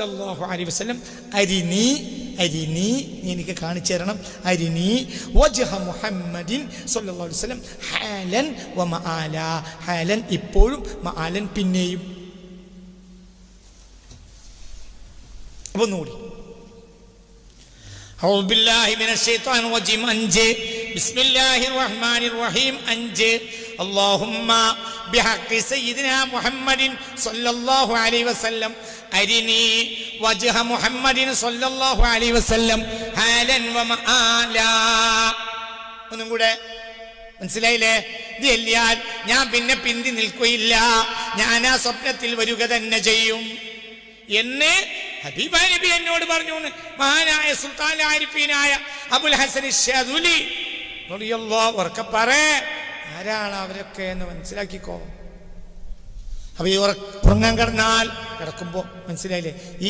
സല്ലല്ലാഹു അലൈഹി വസല്ലം അരിനി അരിനി എനിക്ക് കാണിച്ചു തരണം അരിനി വജ്ഹ മുഹമ്മദിൻ സല്ലല്ലാഹു അലൈഹി വസല്ലം ഹാലൻ വ മആല ഹാലൻ ഇപ്പോഴും മആലൻ പിന്നെയും ഒന്നുകൂടി أعوذ بالله من الشيطان الرجيم أنجي بسم الله الرحمن الرحيم أنجي اللهم بحق سيدنا محمد صلى الله عليه وسلم أرني وجه محمد صلى الله عليه وسلم حالا ومآلا ഒന്നും കൂടെ മനസ്സിലായില്ലേ? ഇത് എല്ലിയാൽ ഞാൻ പിന്നെ പിന്തി നിൽക്കുകയില്ല, ഞാൻ ആ സ്വപ്നത്തിൽ വരിക തന്നെ ചെയ്യും എന്ന് ഹബീബായ നബി എന്നോട് പറഞ്ഞു. മഹാനായ സുൽത്താൻ ആരിഫീനായ അബുൽ ഹസൻ അശ്ശാദുലി റളിയല്ലാഹു അൻഹു പറേ ആരാണ് അവരൊക്കെ എന്ന് മനസ്സിലാക്കിക്കോ. അപ്പൊ ഈ ഉറങ്ങാൻ കിടന്നാൽ കിടക്കുമ്പോ മനസ്സിലായില്ലേ, ഈ